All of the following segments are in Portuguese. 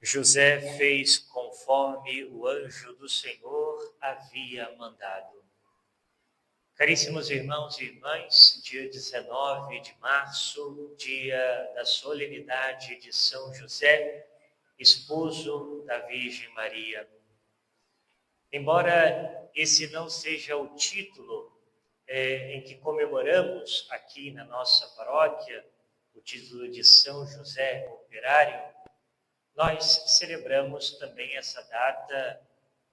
José fez conforme o anjo do Senhor havia mandado. Caríssimos irmãos e irmãs, dia 19 de março, dia da solenidade de São José, esposo da Virgem Maria. Embora esse não seja o título em que comemoramos aqui na nossa paróquia, o título de São José Operário, nós celebramos também essa data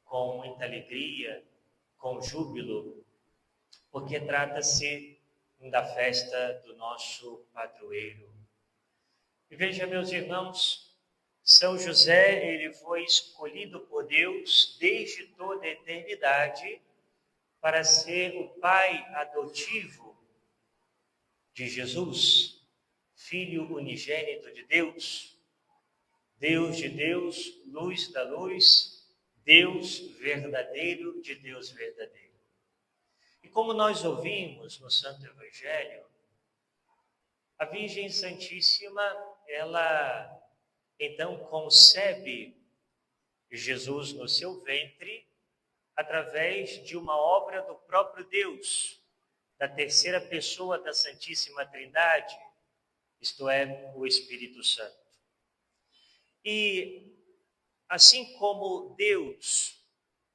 com muita alegria, com júbilo, porque trata-se da festa do nosso padroeiro. E veja, meus irmãos, São José, ele foi escolhido por Deus desde toda a eternidade para ser o pai adotivo de Jesus, Filho unigênito de Deus, Deus de Deus, luz da luz, Deus verdadeiro de Deus verdadeiro. E como nós ouvimos no Santo Evangelho, a Virgem Santíssima, ela então concebe Jesus no seu ventre através de uma obra do próprio Deus, da terceira pessoa da Santíssima Trindade, isto é, o Espírito Santo. E assim como Deus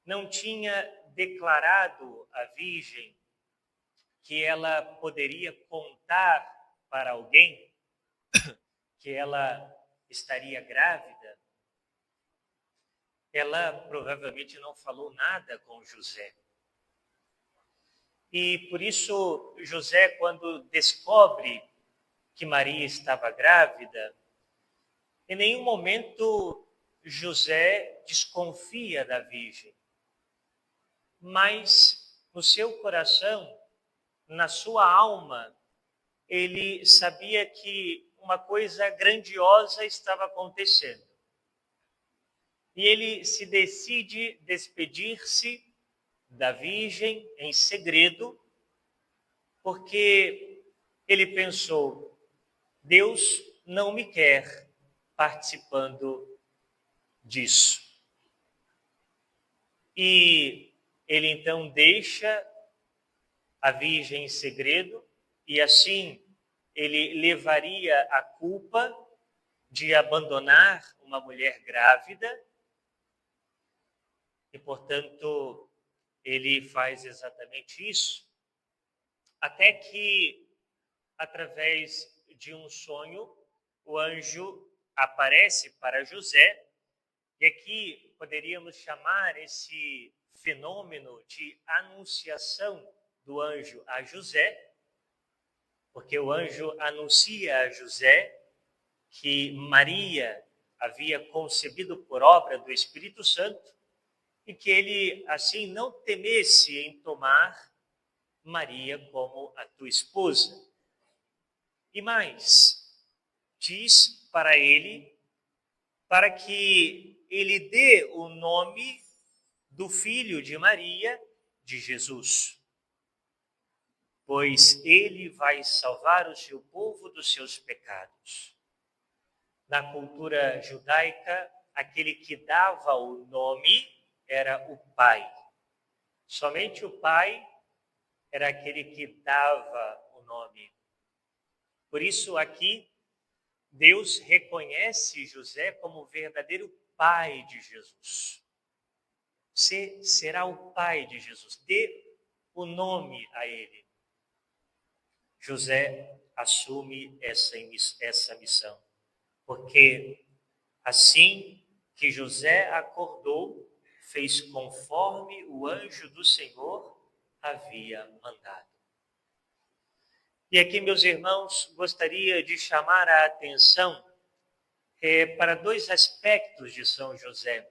não tinha declarado à Virgem que ela poderia contar para alguém que ela estaria grávida, ela provavelmente não falou nada com José. E por isso José, quando descobre que Maria estava grávida, em nenhum momento José desconfia da Virgem, mas no seu coração, na sua alma, ele sabia que uma coisa grandiosa estava acontecendo. E ele se decide despedir-se da Virgem em segredo, porque ele pensou: Deus não me quer participando disso. E ele então deixa a Virgem em segredo, e assim ele levaria a culpa de abandonar uma mulher grávida, e portanto ele faz exatamente isso, até que através de um sonho o anjo aparece para José, e aqui poderíamos chamar esse fenômeno de anunciação do anjo a José, porque o anjo anuncia a José que Maria havia concebido por obra do Espírito Santo e que ele assim não temesse em tomar Maria como a tua esposa. E mais, diz para ele para que ele dê o nome do filho de Maria, de Jesus, pois ele vai salvar o seu povo dos seus pecados. Na cultura judaica, aquele que dava o nome era o pai. Somente o pai era aquele que dava o nome. Por isso aqui, Deus reconhece José como o verdadeiro pai de Jesus. Você será o pai de Jesus. Dê o nome a ele. José assume essa missão, porque assim que José acordou, fez conforme o anjo do Senhor havia mandado. E aqui, meus irmãos, gostaria de chamar a atenção para dois aspectos de São José.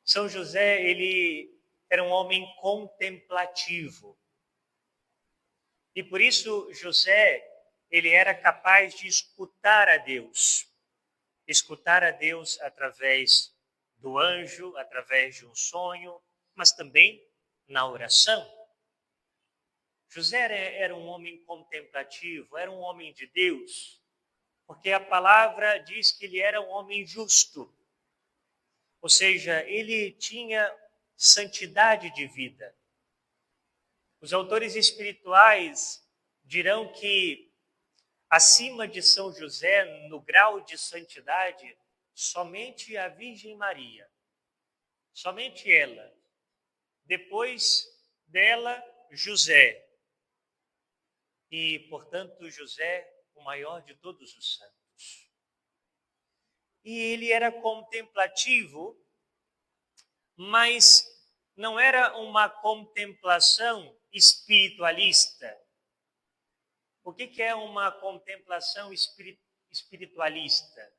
São José, ele era um homem contemplativo. E por isso José, ele era capaz de escutar a Deus através do anjo, através de um sonho, mas também na oração. José era um homem contemplativo, era um homem de Deus. porque a palavra diz que ele era um homem justo, ou seja, ele tinha santidade de vida. Os autores espirituais dirão que acima de São José, no grau de santidade, somente a Virgem Maria, somente ela. Depois dela, José. E, portanto, José, o maior de todos os santos. E ele era contemplativo, mas não era uma contemplação espiritualista. O que é uma contemplação espiritualista?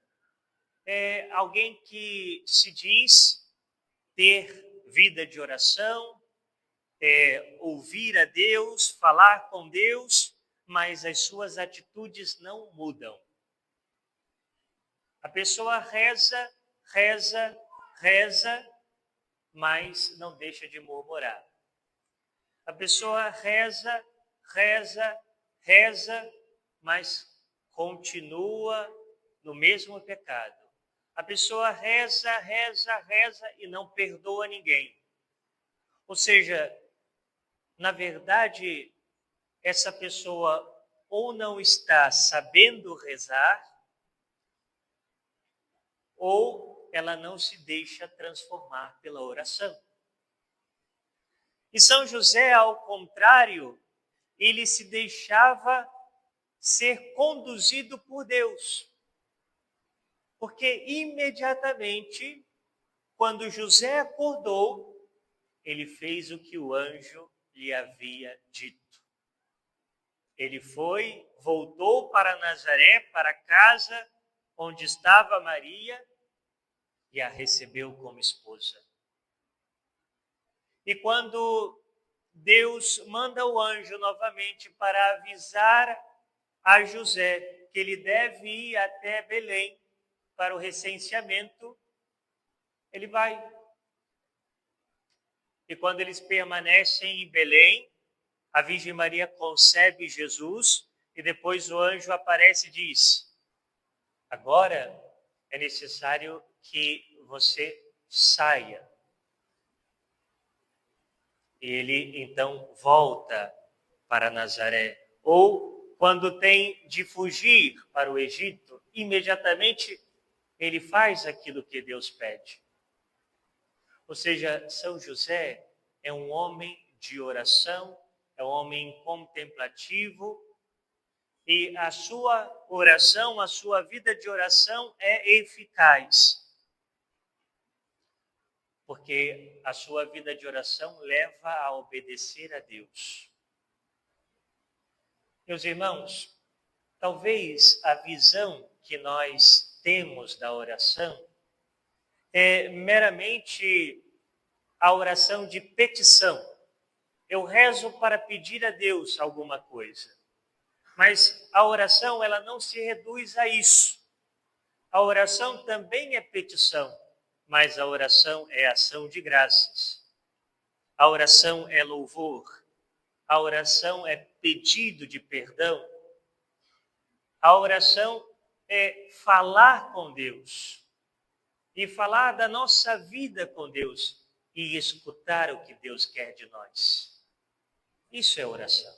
É alguém que se diz ter vida de oração, ouvir a Deus, falar com Deus, mas as suas atitudes não mudam. A pessoa reza, mas não deixa de murmurar. A pessoa reza, mas continua no mesmo pecado. A pessoa reza e não perdoa ninguém. Ou seja, na verdade, essa pessoa ou não está sabendo rezar, ou ela não se deixa transformar pela oração. E São José, ao contrário, ele se deixava ser conduzido por Deus. Porque imediatamente, quando José acordou, ele fez o que o anjo lhe havia dito. Ele voltou para Nazaré, para a casa onde estava Maria, e a recebeu como esposa. E quando Deus manda o anjo novamente para avisar a José que ele deve ir até Belém para o recenseamento, ele vai. E quando eles permanecem em Belém, a Virgem Maria concebe Jesus e depois o anjo aparece e diz: agora é necessário que você saia. Ele então volta para Nazaré. Ou quando tem de fugir para o Egito, imediatamente ele faz aquilo que Deus pede. Ou seja, São José é um homem de oração, é um homem contemplativo, e a sua oração, a sua vida de oração é eficaz. Porque a sua vida de oração leva a obedecer a Deus. Meus irmãos, talvez a visão que nós temos da oração é meramente a oração de petição. Eu rezo para pedir a Deus alguma coisa. Mas a oração, ela não se reduz a isso. A oração também é petição, mas a oração é ação de graças. A oração é louvor. A oração é pedido de perdão. A oração é falar com Deus. E falar da nossa vida com Deus. E escutar o que Deus quer de nós. Isso é oração.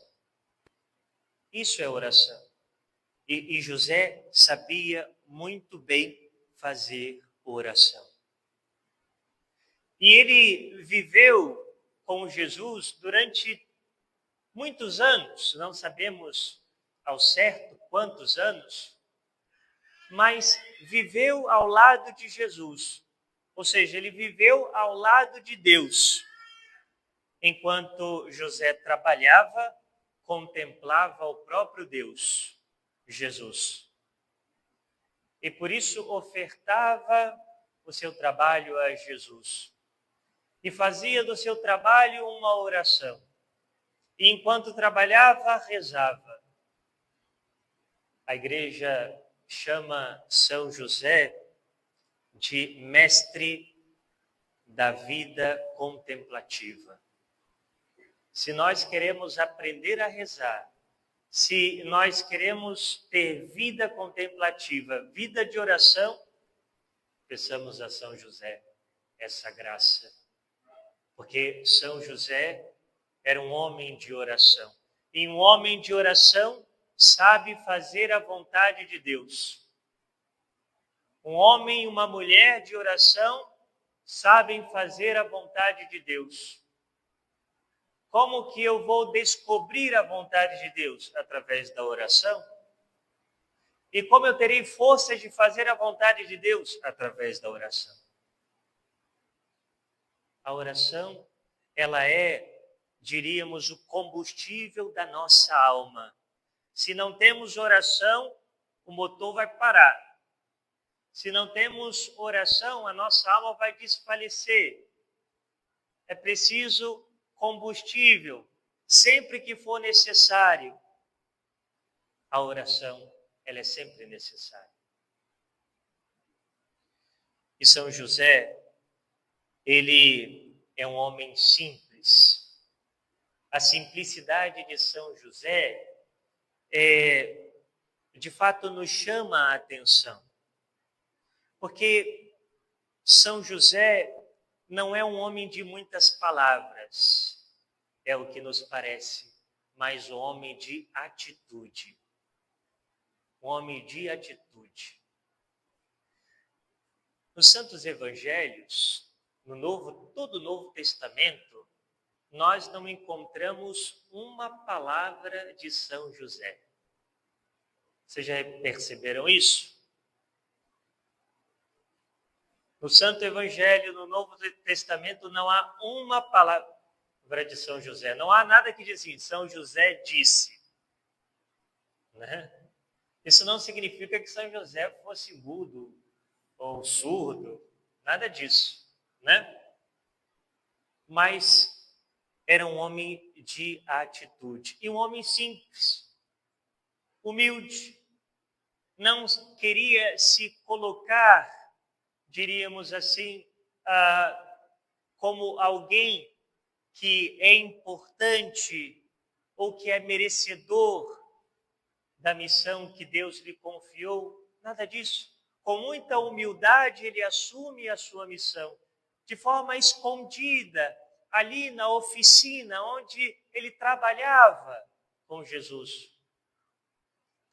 Isso é oração. E José sabia muito bem fazer oração. E ele viveu com Jesus durante muitos anos, não sabemos ao certo quantos anos, mas viveu ao lado de Jesus. Ou seja, ele viveu ao lado de Deus. Enquanto José trabalhava, contemplava o próprio Deus, Jesus. E por isso ofertava o seu trabalho a Jesus. E fazia do seu trabalho uma oração. E enquanto trabalhava, rezava. A igreja chama São José de mestre da vida contemplativa. Se nós queremos aprender a rezar, Se nós queremos ter vida contemplativa, vida de oração, peçamos a São José essa graça. Porque São José era um homem de oração. E um homem de oração sabe fazer a vontade de Deus. Um homem e uma mulher de oração sabem fazer a vontade de Deus. Como que eu vou descobrir a vontade de Deus? Através da oração. E como eu terei força de fazer a vontade de Deus? Através da oração. A oração, ela é, diríamos, o combustível da nossa alma. Se não temos oração, o motor vai parar. Se não temos oração, a nossa alma vai desfalecer. É preciso combustível, sempre que for necessário. A oração, ela é sempre necessária. E São José, ele é um homem simples. A simplicidade de São José, de fato, nos chama a atenção. Porque São José não é um homem de muitas palavras, é o que nos parece, mas um homem de atitude. Um homem de atitude. Nos Santos Evangelhos, todo o Novo Testamento, nós não encontramos uma palavra de São José. Vocês já perceberam isso? No Santo Evangelho, no Novo Testamento, não há uma palavra de São José. Não há nada que diz assim, São José disse. Né? Isso não significa que São José fosse mudo ou surdo, nada disso. Né? Mas era um homem de atitude. E um homem simples, humilde. Não queria se colocar, diríamos assim, como alguém que é importante ou que é merecedor da missão que Deus lhe confiou. Nada disso. Com muita humildade, ele assume a sua missão, de forma escondida, ali na oficina onde ele trabalhava com Jesus.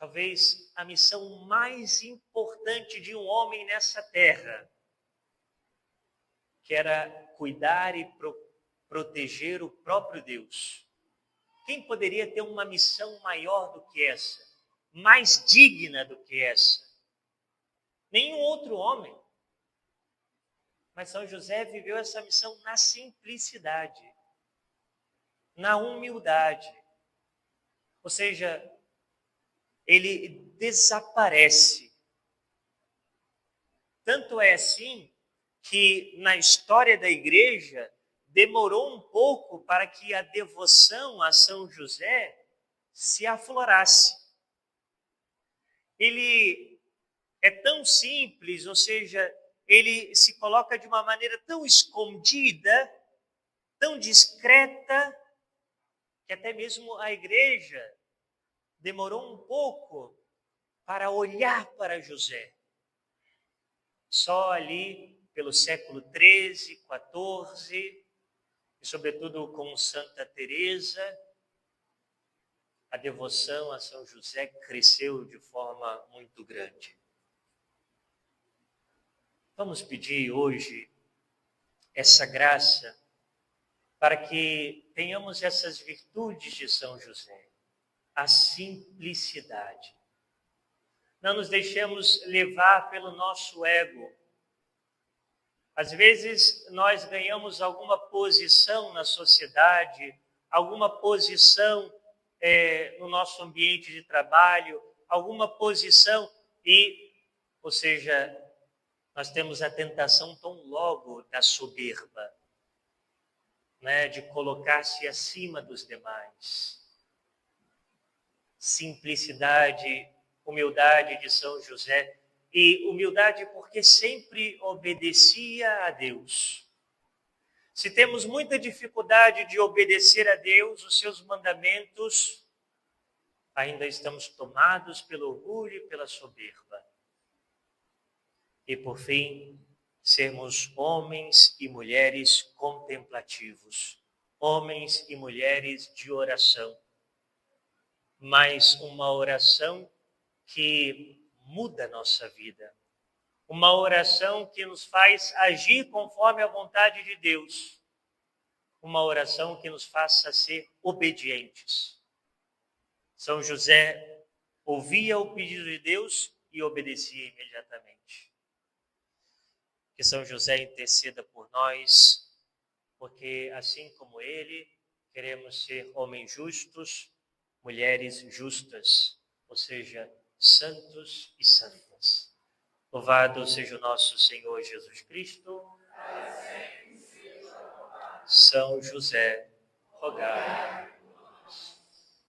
Talvez a missão mais importante de um homem nessa terra, que era cuidar e proteger o próprio Deus. Quem poderia ter uma missão maior do que essa? Mais digna do que essa? Nenhum outro homem. Mas São José viveu essa missão na simplicidade, na humildade. Ou seja, ele desaparece. Tanto é assim que na história da igreja demorou um pouco para que a devoção a São José se aflorasse. Ele é tão simples, ou seja, ele se coloca de uma maneira tão escondida, tão discreta, que até mesmo a igreja demorou um pouco para olhar para José. Só ali pelo século XIII, XIV, e sobretudo com Santa Teresa, a devoção a São José cresceu de forma muito grande. Vamos pedir hoje essa graça para que tenhamos essas virtudes de São José. A simplicidade. Não nos deixemos levar pelo nosso ego. Às vezes nós ganhamos alguma posição na sociedade, alguma posição no nosso ambiente de trabalho, alguma posição ou seja, nós temos a tentação tão logo da soberba, né, de colocar-se acima dos demais. Simplicidade, humildade de São José. E humildade porque sempre obedecia a Deus. Se temos muita dificuldade de obedecer a Deus, os seus mandamentos, ainda estamos tomados pelo orgulho e pela soberba. E por fim, sermos homens e mulheres contemplativos, homens e mulheres de oração, mas uma oração que muda a nossa vida, uma oração que nos faz agir conforme a vontade de Deus, uma oração que nos faça ser obedientes. São José ouvia o pedido de Deus e obedecia imediatamente. Que São José interceda por nós, porque assim como ele, queremos ser homens justos, mulheres justas, ou seja, santos e santas. Louvado seja o nosso Senhor Jesus Cristo. São José, rogai